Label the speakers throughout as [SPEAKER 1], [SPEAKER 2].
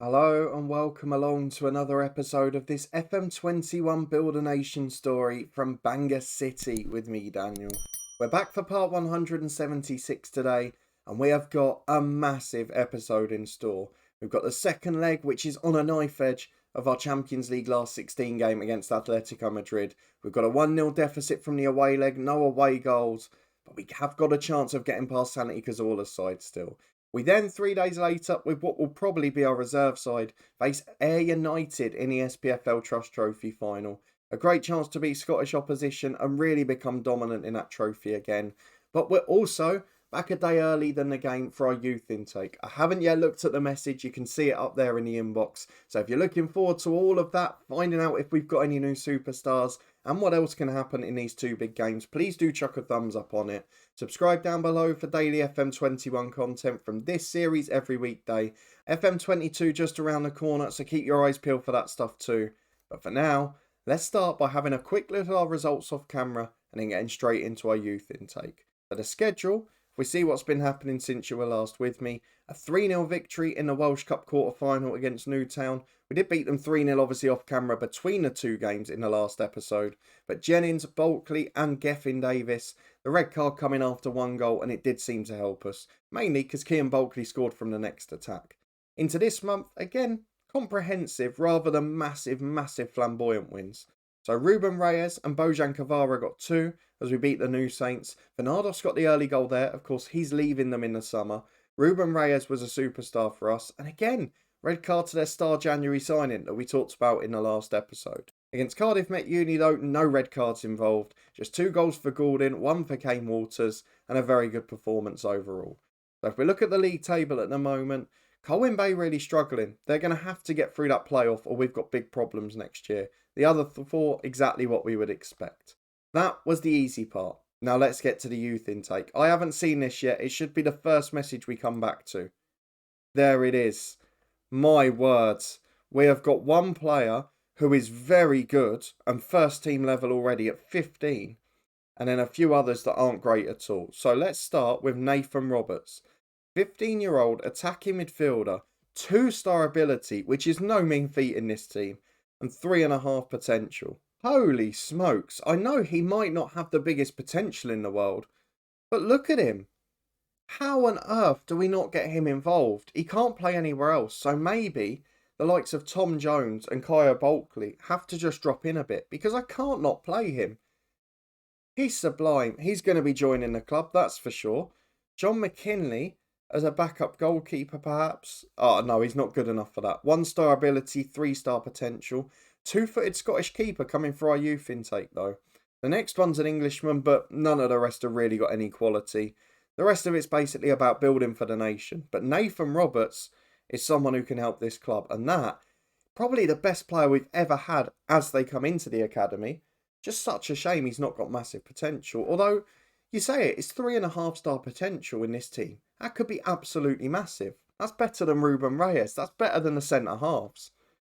[SPEAKER 1] Hello and welcome along to another episode of this FM21 Build a Nation story from Bangor City with me, Daniel. We're back for part 176 today, and we have got a massive episode in store. We've got the second leg, which is on a knife edge, of our Champions League last 16 game against Atletico Madrid. We've got a 1-0 deficit from the away leg, no away goals, but we have got a chance of getting past Santi Cazorla's side still. We then, 3 days later, with what will probably be our reserve side, face Ayr United in the SPFL Trust Trophy final. A great chance to beat Scottish opposition and really become dominant in that trophy again. But we're also back a day early than the game for our youth intake. I haven't yet looked at the message. You can see it up there in the inbox. So if you're looking forward to all of that, finding out if we've got any new superstars and what else can happen in these two big games, please do chuck a thumbs up on it. Subscribe down below for daily FM21 content from this series every weekday. FM22 just around the corner, so keep your eyes peeled for that stuff too. But for now, let's start by having a quick look at our results off camera and then getting straight into our youth intake. For the schedule, if we see what's been happening since you were last with me, a 3-0 victory in the Welsh Cup quarter-final against Newtown. We did beat them 3-0 obviously off camera between the two games in the last episode. But Jennings, Bulkley and Gethin Davis, the red card coming after one goal, and it did seem to help us. Mainly because Kean Bulkley scored from the next attack. Into this month, again, comprehensive rather than massive flamboyant wins. So Ruben Reyes and Bojan Kvara got 2 as we beat the New Saints. Bernardos got the early goal there. Of course, he's leaving them in the summer. Ruben Reyes was a superstar for us. And again, red card to their star January signing that we talked about in the last episode. Against Cardiff Met Uni though, no red cards involved. Just 2 goals for Gordon, 1 for Kane Walters, and a very good performance overall. So if we look at the league table at the moment, Colwyn Bay really struggling. They're going to have to get through that playoff or we've got big problems next year. The other 4, exactly what we would expect. That was the easy part. Now let's get to the youth intake. I haven't seen this yet. It should be the first message we come back to. There it is. My words. We have got one player who is very good and first team level already at 15. And then a few others that aren't great at all. So let's start with Nathan Roberts. 15-year-old attacking midfielder. 2-star ability, which is no mean feat in this team. And 3.5 potential. Holy smokes, I know he might not have the biggest potential in the world, but look at him. How on earth do we not get him involved? He can't play anywhere else, so maybe the likes of Tom Jones and Kaya Bulkley have to just drop in a bit, because I can't not play him. He's sublime. He's going to be joining the club, that's for sure. John McKinley as a backup goalkeeper, perhaps. Oh, no, he's not good enough for that. 1-star ability, 3-star potential. 2-footed Scottish keeper coming for our youth intake, though. The next one's an Englishman, but none of the rest have really got any quality. The rest of it's basically about building for the nation. But Nathan Roberts is someone who can help this club. And that, probably the best player we've ever had as they come into the academy. Just such a shame he's not got massive potential. Although, you say it's 3.5-star potential in this team. That could be absolutely massive. That's better than Ruben Reyes. That's better than the centre-halves.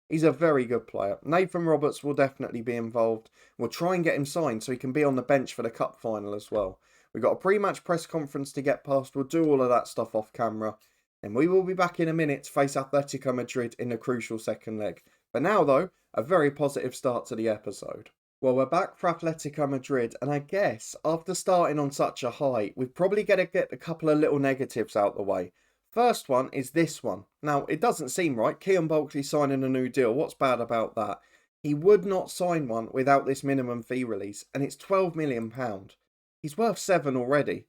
[SPEAKER 1] He's a very good player. Nathan Roberts will definitely be involved. We'll try and get him signed so he can be on the bench for the cup final as well. We've got a pre-match press conference to get past. We'll do all of that stuff off camera. And we will be back in a minute to face Atletico Madrid in the crucial second leg. For now though, a very positive start to the episode. Well, we're back for Atletico Madrid, and I guess after starting on such a high, we've probably got to get a couple of little negatives out the way. First one is this one. Now, it doesn't seem right. Kean Bulkley signing a new deal. What's bad about that? He would not sign one without this minimum fee release, and it's £12 million. He's worth 7 already.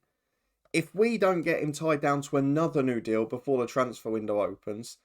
[SPEAKER 1] If we don't get him tied down to another new deal before the transfer window opens,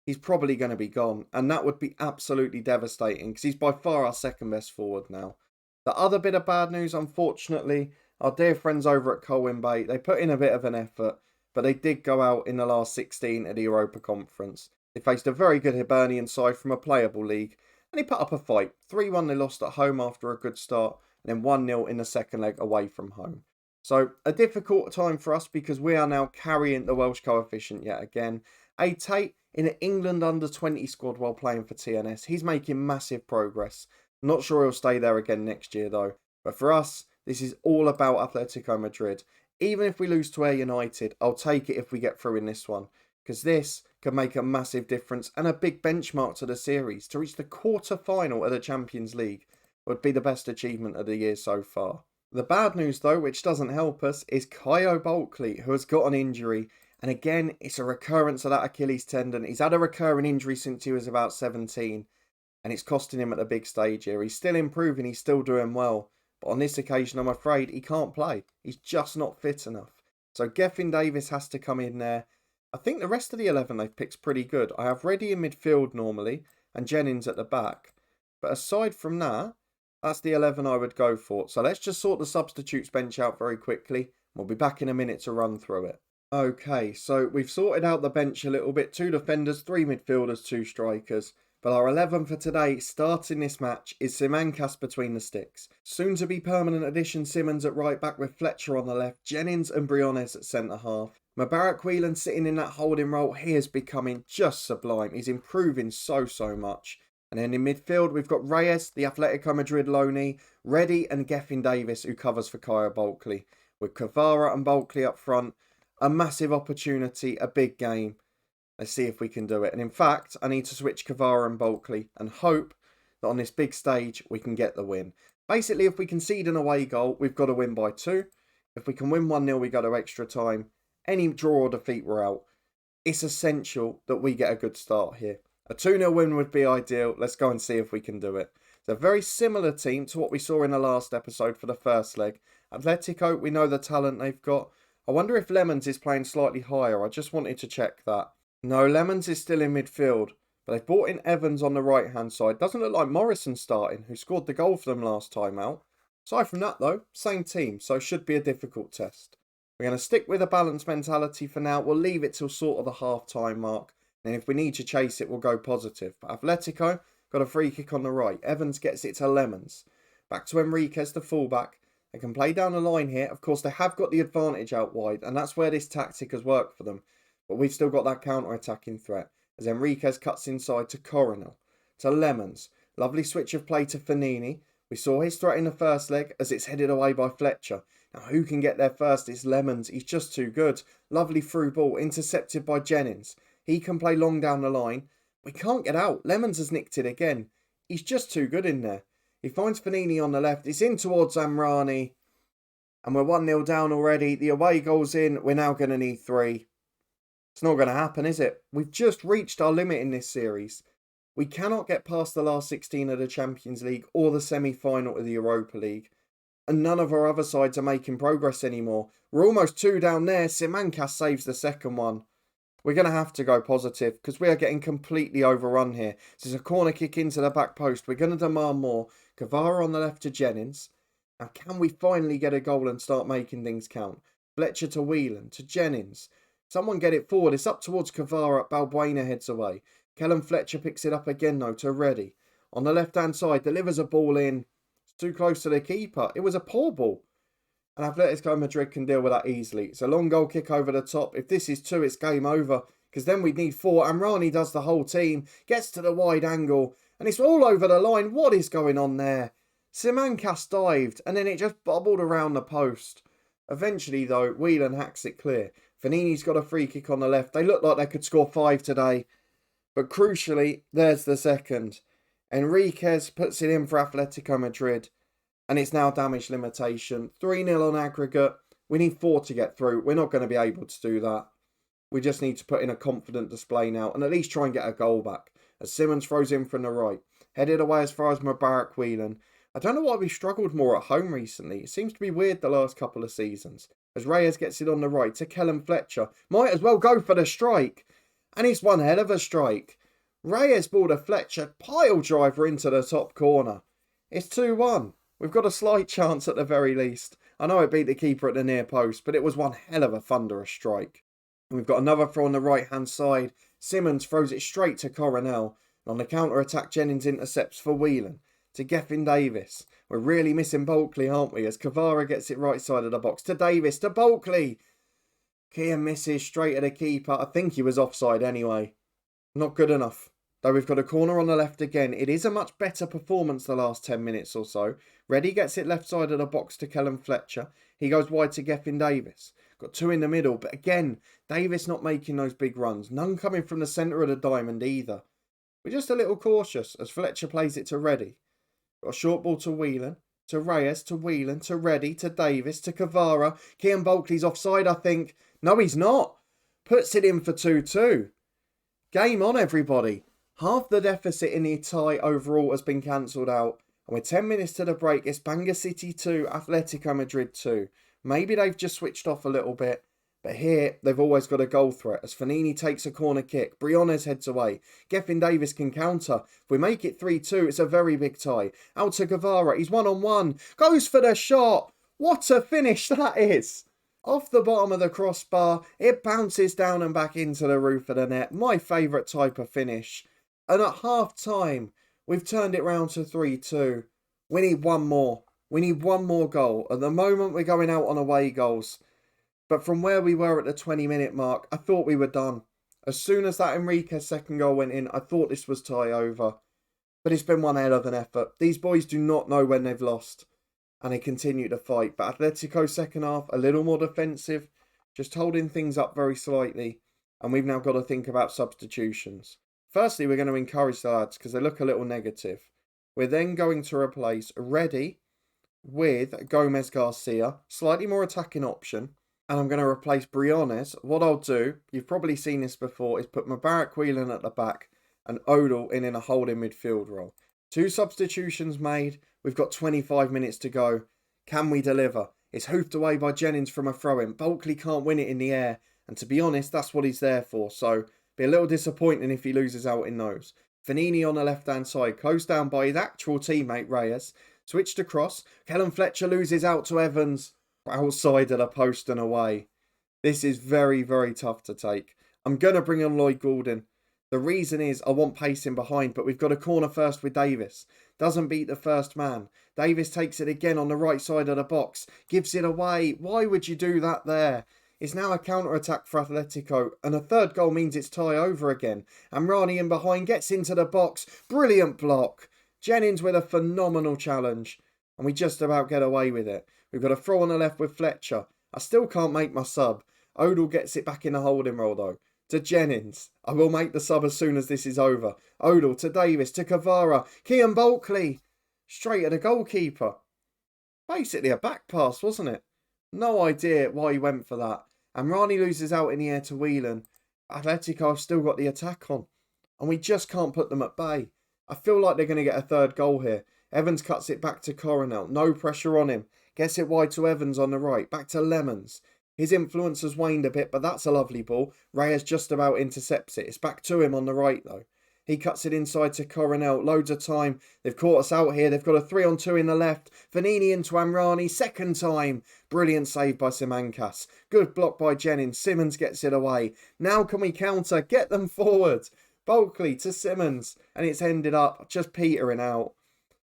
[SPEAKER 1] he's probably going to be gone, and that would be absolutely devastating because he's by far our second best forward now. The other bit of bad news, unfortunately, our dear friends over at Colwyn Bay, they put in a bit of an effort, but they did go out in the last 16 at the Europa Conference. They faced a very good Hibernian side from a playable league, and he put up a fight. 3-1 they lost at home after a good start, and then 1-0 in the second leg away from home. So a difficult time for us because we are now carrying the Welsh coefficient yet again. Tate in an England under-20 squad while playing for TNS. He's making massive progress. Not sure he'll stay there again next year though. But for us, this is all about Atletico Madrid. Even if we lose to Ayr United, I'll take it if we get through in this one. Because this could make a massive difference and a big benchmark to the series. To reach the quarter-final of the Champions League would be the best achievement of the year so far. The bad news though, which doesn't help us, is Kyle Bulkley, who has got an injury. And again, it's a recurrence of that Achilles tendon. He's had a recurring injury since he was about 17. And it's costing him at the big stage here. He's still improving, he's still doing well. But on this occasion, I'm afraid he can't play. He's just not fit enough. So Gethin Davis has to come in there. I think the rest of the 11 they've pick's pretty good. I have Reddy in midfield normally and Jennings at the back. But aside from that, that's the 11 I would go for. So let's just sort the substitutes bench out very quickly. We'll be back in a minute to run through it. Okay, so we've sorted out the bench a little bit. 2 defenders, 3 midfielders, 2 strikers. But our 11 for today, starting this match, is Simancas between the sticks. Soon to be permanent addition Simmons at right back with Fletcher on the left, Jennings and Briones at centre half. Mubarak Whelan sitting in that holding role, he is becoming just sublime. He's improving so much. And then in midfield, we've got Reyes, the Atletico Madrid loanee, Reddy and Gethin Davis, who covers for Kyle Bulkley. With Kvara and Bulkley up front, a massive opportunity, a big game. Let's see if we can do it. And in fact, I need to switch Kvara and Bulkley and hope that on this big stage, we can get the win. Basically, if we concede an away goal, we've got to win by 2. If we can win 1-0, we go to extra time. Any draw or defeat, we're out. It's essential that we get a good start here. A 2-0 win would be ideal. Let's go and see if we can do it. It's a very similar team to what we saw in the last episode for the first leg. Atletico, we know the talent they've got. I wonder if Lemons is playing slightly higher. I just wanted to check that. No, Lemons is still in midfield. But they've brought in Evans on the right-hand side. Doesn't look like Morrison starting, who scored the goal for them last time out. Aside from that, though, same team, so should be a difficult test. We're going to stick with a balanced mentality for now. We'll leave it till sort of the half-time mark. And if we need to chase it, we'll go positive. But Atletico got a free kick on the right. Evans gets it to Lemons. Back to Enriquez, the fullback. They can play down the line here. Of course, they have got the advantage out wide. And that's where this tactic has worked for them. But we've still got that counter-attacking threat. As Enriquez cuts inside to Coronel. To Lemons. Lovely switch of play to Fanini. We saw his threat in the first leg as it's headed away by Fletcher. Now, who can get there first? It's Lemons. He's just too good. Lovely through ball. Intercepted by Jennings. He can play long down the line. We can't get out. Lemons has nicked it again. He's just too good in there. He finds Fanini on the left. It's in towards Amrani. And we're 1-0 down already. The away goal's in. We're now going to need 3. It's not going to happen, is it? We've just reached our limit in this series. We cannot get past the last 16 of the Champions League or the semi-final of the Europa League. And none of our other sides are making progress anymore. We're almost 2 down there. Simancas saves the second one. We're going to have to go positive because we are getting completely overrun here. This is a corner kick into the back post. We're going to demand more. Kvara on the left to Jennings. Now, can we finally get a goal and start making things count? Fletcher to Whelan, to Jennings. Someone get it forward. It's up towards Kvara. Balbuena heads away. Kellen Fletcher picks it up again, though, to Reddy. On the left-hand side, delivers a ball in. It's too close to the keeper. It was a poor ball. And Atletico Madrid can deal with that easily. It's a long goal kick over the top. If this is 2, it's game over. Because then we'd need 4. Amrani does the whole team. Gets to the wide angle. And it's all over the line. What is going on there? Simancas dived. And then it just bobbled around the post. Eventually, though, Whelan hacks it clear. Fanini's got a free kick on the left. They look like they could score 5 today. But crucially, there's the second. Enriquez puts it in for Atletico Madrid. And it's now damage limitation. 3-0 on aggregate. We need 4 to get through. We're not going to be able to do that. We just need to put in a confident display now. And at least try and get a goal back. As Simmons throws in from the right. Headed away as far as Mubarak Whelan. I don't know why we've struggled more at home recently. It seems to be weird the last couple of seasons. As Reyes gets it on the right to Kellen Fletcher. Might as well go for the strike. And it's one hell of a strike. Reyes balled a Fletcher pile driver into the top corner. It's 2-1. We've got a slight chance at the very least. I know it beat the keeper at the near post, but it was one hell of a thunderous strike. And we've got another throw on the right-hand side. Simmons throws it straight to Coronel. And on the counter-attack, Jennings intercepts for Whelan. To Gethin Davis. We're really missing Bulkley, aren't we? As Kvara gets it right side of the box. To Davis, to Bulkley. Kean misses straight at the keeper. I think he was offside anyway. Not good enough. Though we've got a corner on the left again. It is a much better performance the last 10 minutes or so. Reddy gets it left side of the box to Kellen Fletcher. He goes wide to Gethin Davis. got 2 in the middle. But again, Davis not making those big runs. None coming from the centre of the diamond either. We're just a little cautious as Fletcher plays it to Reddy. Got a short ball to Whelan, to Reyes, to Whelan, to Reddy, to Davis, to Kvara. Kean Bulkley's offside, I think. No, he's not. Puts it in for 2-2. Game on, everybody. Half the deficit in the tie overall has been cancelled out. And with 10 minutes to the break, it's Bangor City 2, Atletico Madrid 2. Maybe they've just switched off a little bit. But here, they've always got a goal threat as Fanini takes a corner kick. Briones heads away. Geffen Davis can counter. If we make it 3-2, it's a very big tie. Out to Guevara. He's 1-on-1. Goes for the shot. What a finish that is. Off the bottom of the crossbar, it bounces down and back into the roof of the net. My favourite type of finish. And at half-time, we've turned it round to 3-2. We need one more. We need one more goal. At the moment, we're going out on away goals. But from where we were at the 20-minute mark, I thought we were done. As soon as that Enriquez second goal went in, I thought this was tie over. But it's been one hell of an effort. These boys do not know when they've lost. And they continue to fight. But Atletico second half, a little more defensive. Just holding things up very slightly. And we've now got to think about substitutions. Firstly, we're going to encourage the lads because they look a little negative. We're then going to replace Reddy with Gomez Garcia. Slightly more attacking option. And I'm going to replace Briones. What I'll do, you've probably seen this before, is put Mubarak Whelan at the back and Odell in a holding midfield role. 2 substitutions made. We've got 25 minutes to go. Can we deliver? It's hoofed away by Jennings from a throw-in. Bulkley can't win it in the air. And to be honest, that's what he's there for. So, be a little disappointing if he loses out in those. Fanini on the left-hand side, closed down by his actual teammate Reyes. Switched across. Kellen Fletcher loses out to Evans. Outside of the post and away. This is very, very tough to take. I'm going to bring on Lloyd Gordon. The reason is I want pace in behind, but we've got a corner first with Davis. Doesn't beat the first man. Davis takes it again on the right side of the box. Gives it away. Why would you do that there? It's now a counter-attack for Atletico, and a third goal means it's tie over again. Amrani in behind gets into the box. Brilliant block. Jennings with a phenomenal challenge. And we just about get away with it. We've got a throw on the left with Fletcher. I still can't make my sub. Odell gets it back in the holding role though. To Jennings. I will make the sub as soon as this is over. Odell to Davis to Kvara. Kean Bulkley. Straight at the goalkeeper. Basically a back pass, wasn't it? No idea why he went for that. Amrani loses out in the air to Whelan. Atletico have still got the attack on. And we just can't put them at bay. I feel like they're going to get a third goal here. Evans cuts it back to Coronel. No pressure on him. Gets it wide to Evans on the right. Back to Lemons. His influence has waned a bit, but that's a lovely ball. Reyes just about intercepts it. It's back to him on the right, though. He cuts it inside to Coronel. Loads of time. They've caught us out here. They've got a 3-on-2 in the left. Fanini into Amrani. Second time. Brilliant save by Simancas. Good block by Jennings. Simmons gets it away. Now can we counter? Get them forward. Bulkley to Simmons. And it's ended up just petering out.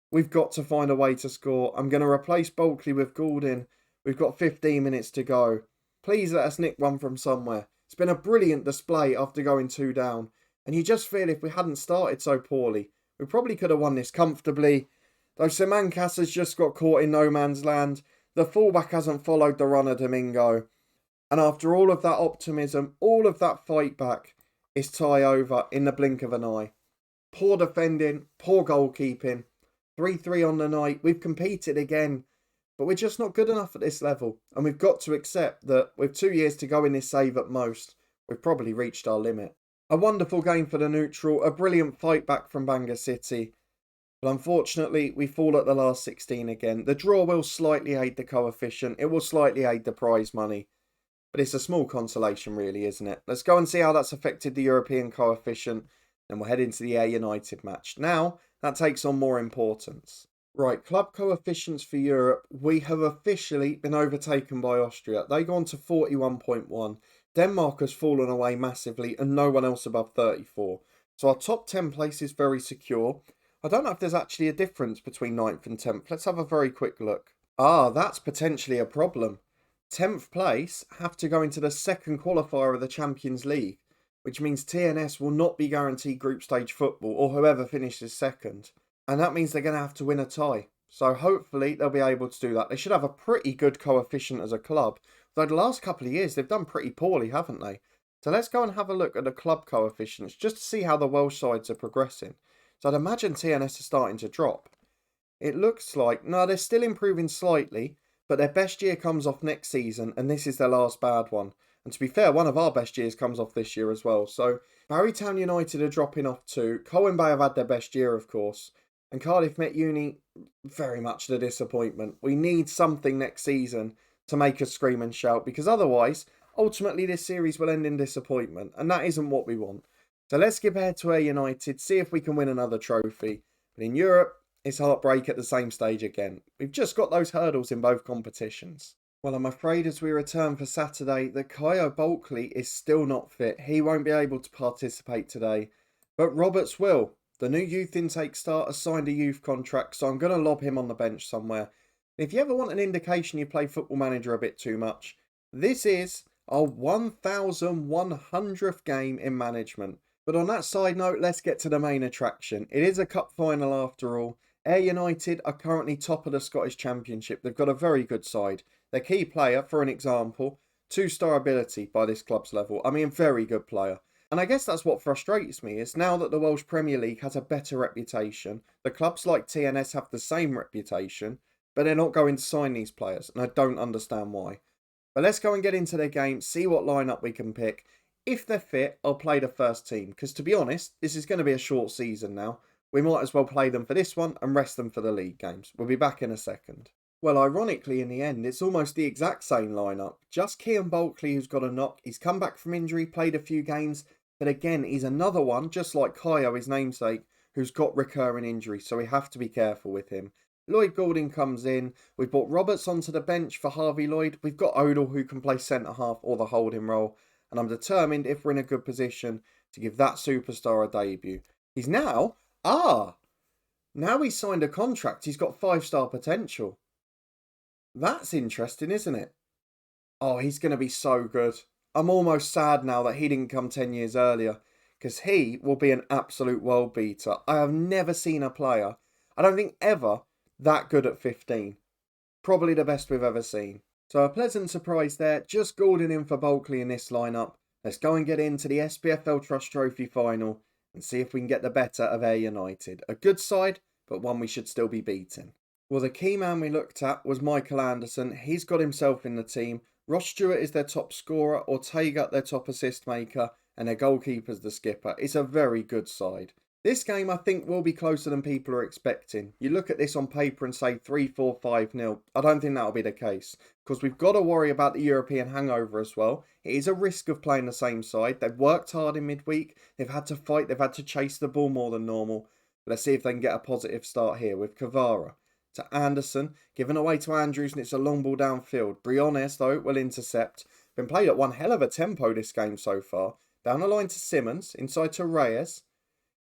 [SPEAKER 1] We've got to find a way to score. I'm going to replace Bulkley with Gordon. We've got 15 minutes to go. Please let us nick one from somewhere. It's been a brilliant display after going 2 down. And you just feel if we hadn't started so poorly, we probably could have won this comfortably. Though Simancas has just got caught in no man's land. The fullback hasn't followed the run of Domingo. And after all of that optimism, all of that fight back, it's tie over in the blink of an eye. Poor defending, poor goalkeeping. 3-3 on the night. We've competed again. But we're just not good enough at this level. And we've got to accept that with 2 years to go in this save at most, we've probably reached our limit. A wonderful game for the neutral. A brilliant fight back from Bangor City. But unfortunately, we fall at the last 16 again. The draw will slightly aid the coefficient. It will slightly aid the prize money. But it's a small consolation really, isn't it? Let's go and see how that's affected the European coefficient. Then we'll head into the Ayr United match. Now, that takes on more importance. Right, club coefficients for Europe. We have officially been overtaken by Austria. They go on to 41.1. Denmark has fallen away massively and no one else above 34. So our top 10 place is very secure. I don't know if there's actually a difference between 9th and 10th. Let's have a very quick look. Ah, that's potentially a problem. 10th place have to go into the second qualifier of the Champions League, which means TNS will not be guaranteed group stage football or whoever finishes second. And that means they're going to have to win a tie. So hopefully they'll be able to do that. They should have a pretty good coefficient as a club. Though the last couple of years, they've done pretty poorly, haven't they? So let's go and have a look at the club coefficients just to see how the Welsh sides are progressing. So I'd imagine TNS are starting to drop. It looks like, no, they're still improving slightly, but their best year comes off next season, and this is their last bad one. And to be fair, one of our best years comes off this year as well. So Barrytown United are dropping off too. Colwyn Bay have had their best year, of course. And Cardiff Met Uni, very much the disappointment. We need something next season to make us scream and shout, because otherwise, ultimately this series will end in disappointment, and that isn't what we want. So let's skip ahead to Ayr United, see if we can win another trophy. But in Europe, it's heartbreak at the same stage again. We've just got those hurdles in both competitions. Well, I'm afraid as we return for Saturday that Kyo Bulkley is still not fit. He won't be able to participate today, but Roberts will. The new youth intake start has signed a youth contract, so I'm going to lob him on the bench somewhere. If you ever want an indication you play Football Manager a bit too much, this is our 1100th game in management. But on that side note, let's get to the main attraction. It is a cup final after all. Ayr United are currently top of the Scottish Championship. They've got a very good side. Their key player, for an example, 2-star ability by this club's level. I mean, very good player. And I guess that's what frustrates me, is now that the Welsh Premier League has a better reputation, the clubs like TNS have the same reputation, but they're not going to sign these players, and I don't understand why. But let's go and get into their game, see what lineup we can pick. If they're fit, I'll play the first team, because to be honest, this is going to be a short season now. We might as well play them for this one and rest them for the league games. We'll be back in a second. Well, ironically, in the end, it's almost the exact same lineup. Just Kyo Bulkley who's got a knock. He's come back from injury, played a few games, but again, he's another one, just like Kyo, his namesake, who's got recurring injuries, so we have to be careful with him. Lloyd Goulding comes in. We've brought Roberts onto the bench for Harvey Lloyd. We've got Odell who can play centre-half or the holding role. And I'm determined, if we're in a good position, to give that superstar a debut. He's now he's signed a contract. He's got 5-star potential. That's interesting, isn't it? Oh, he's going to be so good. I'm almost sad now that he didn't come 10 years earlier, because he will be an absolute world beater. I have never seen a player, I don't think ever, that good at 15. Probably the best we've ever seen. So a pleasant surprise there. Just Goulding in for Bulkley in this lineup. Let's go and get into the SPFL Trust Trophy final and see if we can get the better of Ayr United. A good side, but one we should still be beating. Well, the key man we looked at was Michael Anderson. He's got himself in the team. Ross Stewart is their top scorer, Ortega their top assist maker, and their goalkeeper's the skipper. It's a very good side. This game, I think, will be closer than people are expecting. You look at this on paper and say 3-4, 5-0. I don't think that'll be the case, because we've got to worry about the European hangover as well. It is a risk of playing the same side. They've worked hard in midweek. They've had to fight. They've had to chase the ball more than normal. Let's see if they can get a positive start here with Kvara. To Anderson, given away to Andrews, and it's a long ball downfield. Briones, though, will intercept. Been played at one hell of a tempo this game so far. Down the line to Simmons, inside to Reyes.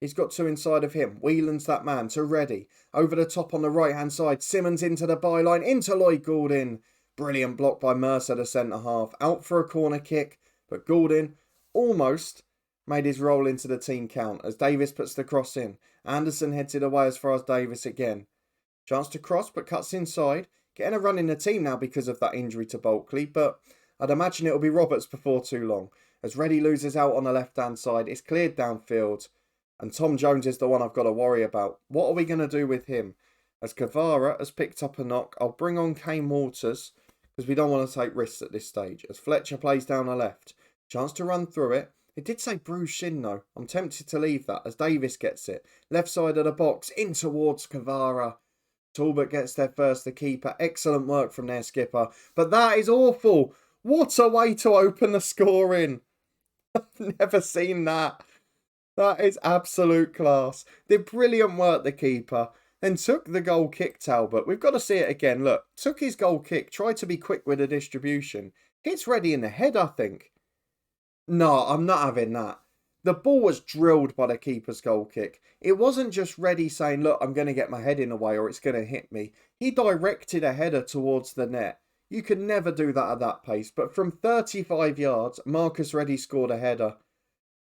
[SPEAKER 1] He's got 2 inside of him. Whelan's that man to Reddy. Over the top on the right-hand side. Simmons into the byline, into Lloyd Goulding. Brilliant block by Mercer, the centre-half. Out for a corner kick, but Goulding almost made his roll into the team count as Davis puts the cross in. Anderson heads it away as far as Davis again. Chance to cross, but cuts inside. Getting a run in the team now because of that injury to Bulkley, but I'd imagine it'll be Roberts before too long. As Reddy loses out on the left-hand side, it's cleared downfield. And Tom Jones is the one I've got to worry about. What are we going to do with him? As Kvara has picked up a knock, I'll bring on Kane Waters, because we don't want to take risks at this stage. As Fletcher plays down the left. Chance to run through it. It did say bruised shin though. I'm tempted to leave that as Davis gets it. Left side of the box, in towards Kvara. Talbot gets there first, the keeper. Excellent work from their skipper. But that is awful. What a way to open the scoring. I've never seen that. That is absolute class. Did brilliant work, the keeper. Then took the goal kick, Talbot. We've got to see it again. Look, took his goal kick. Tried to be quick with the distribution. Hits Reddy in the head, I think. No, I'm not having that. The ball was drilled by the keeper's goal kick. It wasn't just Reddy saying, look, I'm going to get my head in the way or it's going to hit me. He directed a header towards the net. You could never do that at that pace. But from 35 yards, Marcus Reddy scored a header.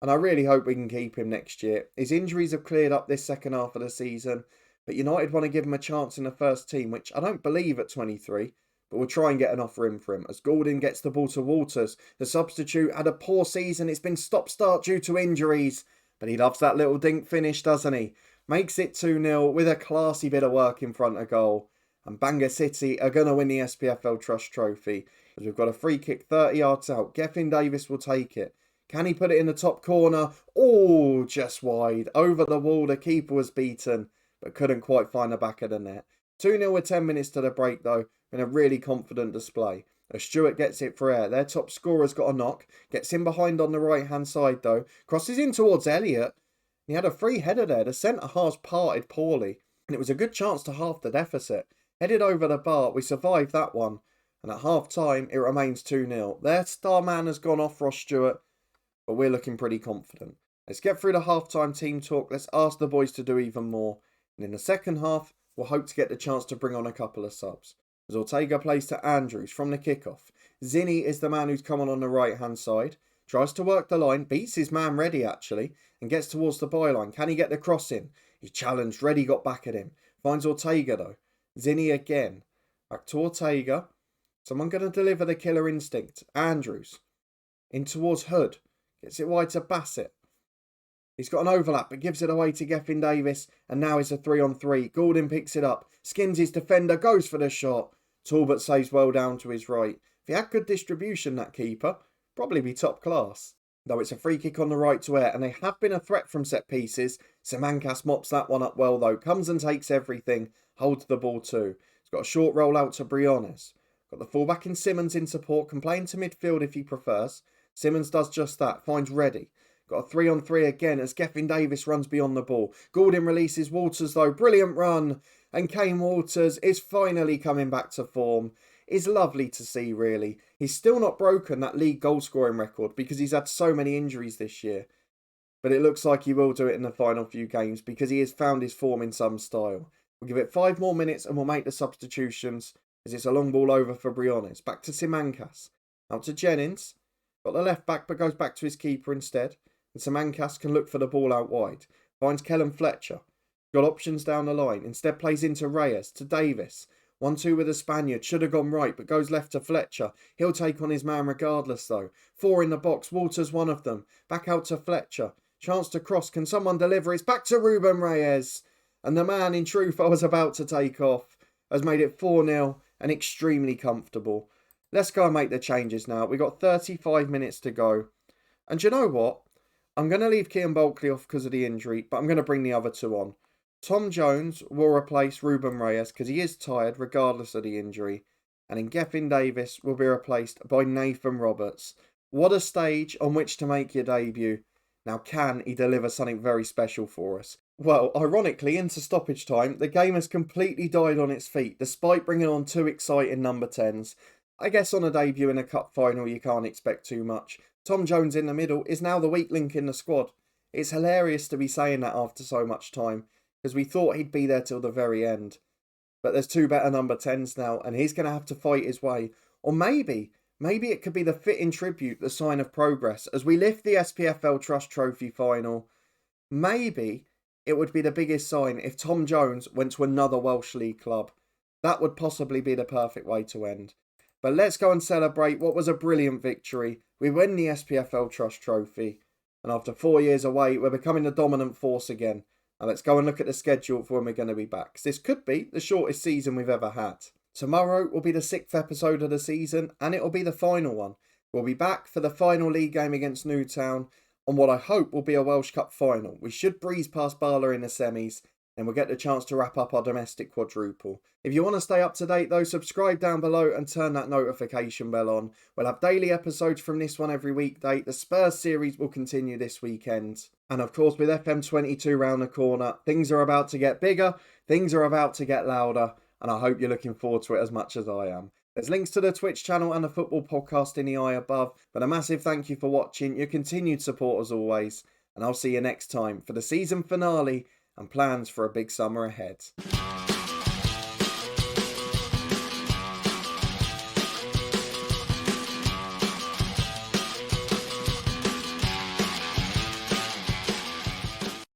[SPEAKER 1] And I really hope we can keep him next year. His injuries have cleared up this second half of the season. But United want to give him a chance in the first team, which I don't believe at 23. but we'll try and get an offer in for him as Gordon gets the ball to Walters. The substitute had a poor season. It's been stop-start due to injuries, but he loves that little dink finish, doesn't he? Makes it 2-0 with a classy bit of work in front of goal. And Bangor City are going to win the SPFL Trust Trophy as we've got a free kick 30 yards out. Gethin Davis will take it. Can he put it in the top corner? Oh, just wide. Over the wall, the keeper was beaten, but couldn't quite find the back of the net. 2-0 with 10 minutes to the break, though, in a really confident display. As Stewart gets it for Ayr. Their top scorer's got a knock. Gets in behind on the right-hand side, though. Crosses in towards Elliott. He had a free header there. The centre-halves parted poorly, and it was a good chance to half the deficit. Headed over the bar. We survived that one. And at half-time, it remains 2-0. Their star man has gone off, Ross Stewart, but we're looking pretty confident. Let's get through the half-time team talk. Let's ask the boys to do even more. And in the second half, we'll hope to get the chance to bring on a couple of subs. As Ortega plays to Andrews from the kickoff. Zinni is the man who's come on the right-hand side. Tries to work the line. Beats his man Reddy, actually. And gets towards the byline. Can he get the cross in? He's challenged. Reddy got back at him. Finds Ortega, though. Zinni again. Back to Ortega. Someone going to deliver the killer instinct. Andrews. In towards Hood. Gets it wide to Bassett. He's got an overlap, but gives it away to Gethin Davis. And now it's a 3-on-3. Gordon picks it up. Skins his defender. Goes for the shot. Talbot saves well down to his right. If he had good distribution, that keeper, probably be top class. Though it's a free kick on the right to Ayr. And they have been a threat from set pieces. Simancas mops that one up well, though. Comes and takes everything. Holds the ball too. He's got a short roll out to Briones. Got the fullback in Simmons in support. Can play into midfield if he prefers. Simmons does just that. Finds Reddy. Got a 3-on-3 again as Gethin Davis runs beyond the ball. Gordon releases Walters though. Brilliant run. And Kane Walters is finally coming back to form. It's lovely to see, really. He's still not broken that league goal scoring record because he's had so many injuries this year. But it looks like he will do it in the final few games because he has found his form in some style. We'll give it 5 more minutes and we'll make the substitutions as it's a long ball over for Briones. Back to Simancas. Out to Jennings. Got the left back but goes back to his keeper instead. And Simancas can look for the ball out wide. Finds Kellen Fletcher. Got options down the line. Instead plays into Reyes. To Davis. 1-2 with a Spaniard. Should have gone right but goes left to Fletcher. He'll take on his man regardless though. 4 in the box. Walters one of them. Back out to Fletcher. Chance to cross. Can someone deliver? It's back to Ruben Reyes. And the man in truth I was about to take off has made it 4-0 and extremely comfortable. Let's go and make the changes now. We've got 35 minutes to go. And do you know what? I'm going to leave Kean Bulkley off because of the injury, but I'm going to bring the other two on. Tom Jones will replace Ruben Reyes because he is tired regardless of the injury. And then Gethin Davis will be replaced by Nathan Roberts. What a stage on which to make your debut. Now can he deliver something very special for us? Well, ironically, into stoppage time, the game has completely died on its feet, despite bringing on 2 exciting number 10s. I guess on a debut in a cup final, you can't expect too much. Tom Jones in the middle is now the weak link in the squad. It's hilarious to be saying that after so much time, because we thought he'd be there till the very end. But there's 2 better number 10s now, and he's going to have to fight his way. Or maybe it could be the fitting tribute, the sign of progress, as we lift the SPFL Trust Trophy final. Maybe it would be the biggest sign if Tom Jones went to another Welsh League club. That would possibly be the perfect way to end. But let's go and celebrate what was a brilliant victory. We win the SPFL Trust Trophy. And after 4 years away, we're becoming the dominant force again. And let's go and look at the schedule for when we're going to be back. This could be the shortest season we've ever had. Tomorrow will be the 6th episode of the season, and it will be the final one. We'll be back for the final league game against Newtown on what I hope will be a Welsh Cup final. We should breeze past Bala in the semis, and we'll get the chance to wrap up our domestic quadruple. If you want to stay up to date though, subscribe down below and turn that notification bell on. We'll have daily episodes from this one every weekday. The Spurs series will continue this weekend. And of course with FM22 round the corner, things are about to get bigger, things are about to get louder, and I hope you're looking forward to it as much as I am. There's links to the Twitch channel and the football podcast in the eye above, but a massive thank you for watching, your continued support as always, and I'll see you next time for the season finale and plans for a big summer ahead.